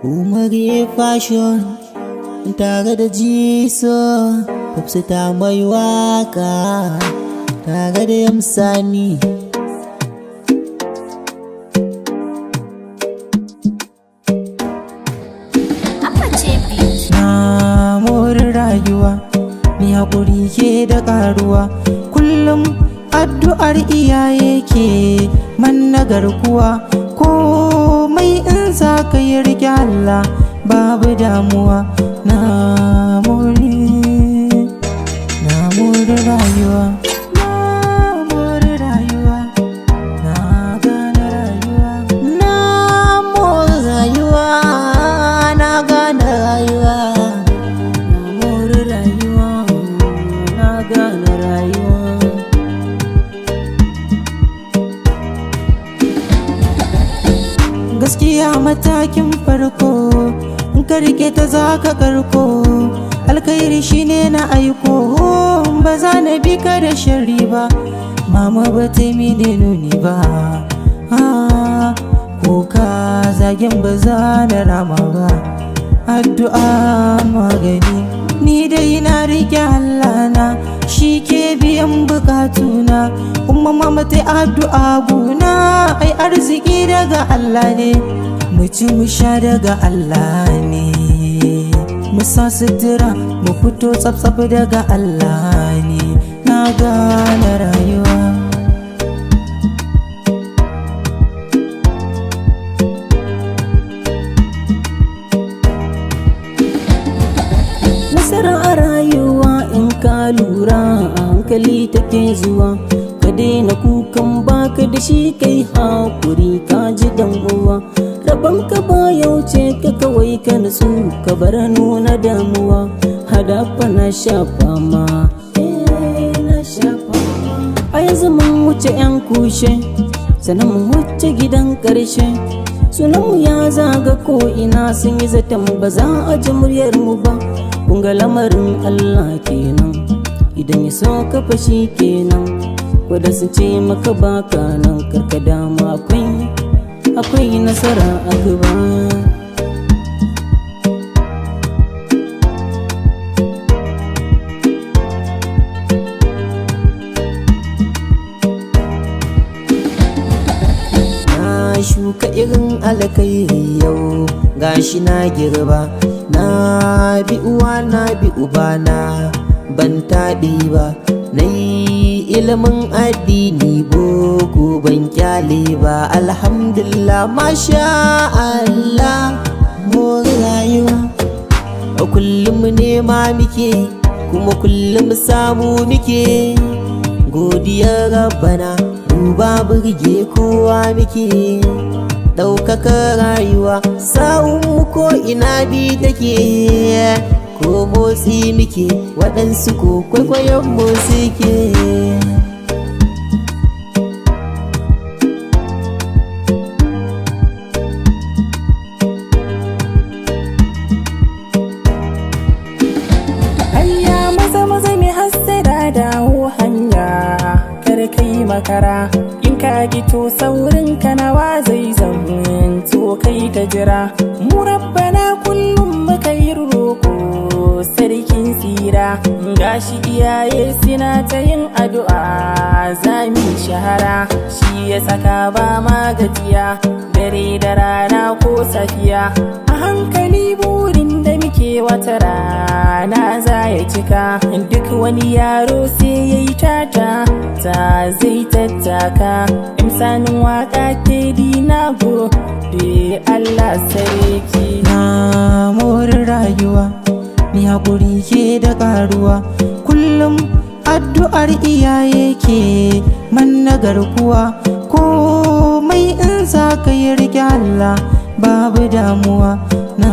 Umar fashion tare da Jiso, Popsi ta mai waka tare da Yamsani. Na more rayuwa, ni haƙuri ke da ƙaruwa, kullum addu'ar iyaye ke manna garkuwa. Komai in za ka yi riƙe Allah babu damuwa. Na more rayuwa, na more rayuwa, na gane rayuwa, na more rayuwa, na gane rayuwa, na more rayuwa, na gane rayuwa. Gaskiya matakin farko, in ka rike ta za ka karko. Alkhairi shine na aiko, ba za na bi ka da sharri ba. Mama ba ta yi mini nuni ba, ko ka zagen ba za na rama ba. Addu'a magani, ni dai na rike Allah na, shi ke biyan bukatuna. Umma mama ta addu'a guna, ai arziki daga Allah ne, mu ci mu sha daga Allah ne, mu sa sutura mu fito tsaf-tsaf daga Allah ne. Na gane rayuwa. Nasara a rayuwa in ka lura a hankali take zuwa. Ka daina kukan baka da shi, kai hakuri ka ji dan uwa. Rabon ka ba yauce ka kawai ka nutsu, ka bar nuna damuwa. Hadafa na shafa ma, na shafa ma. A yanzu mun wuce 'yan kushe, sannan mun wuce gidan ƙarshe. Sunanmu ya zaga ko ina, sun yi zaton ba za a ji muryar mu ba. Kun ga lamarin Allah kenan, idan ya so ka fashi kenan. Wadda sun ce maka baka nan, karka dama akwai nasara a gaba. Na shuka irin alkairi yau, gashi na girba. Na bi uwa na bi ubana, ban taɗi ba. Na yi ilimin addini boko ban kyale ba. Alhamdulillah masha Allah, more rayuwa. Kullum nema muke, kuma kullum samu muke. Godiyar Rabbana, duba burge kowa muke. Ɗaukaka rayuwa, sa'unmu ko ina bi take. Ko motsi muke, waɗansu ko kwaikwayon mu suke. Hayya maza maza mai hassada dawo hanya, kar kai makara. In ka gito saurin kanawa zai zamanto kai ta jira. Mu rabbana kullum muka yi roko, sarkin tsira. Gashi iyaye suna ta yin addu'a, zami shahara. Shi ya saka ba ma gajiya, dare da rana ko safiya. A hankali burin da muke wata rana za ya cika. Duk wani yaro sai ya yi tata, ta zai tattaka. Imsanin waka ke dina gode Allah sarki. Na more rayuwa, ni haƙuri ke da ƙaruwa, kullum addu'ar iyaye ke manna garkuwa. Komai in za ka yi riƙe Allah babu damuwa. Na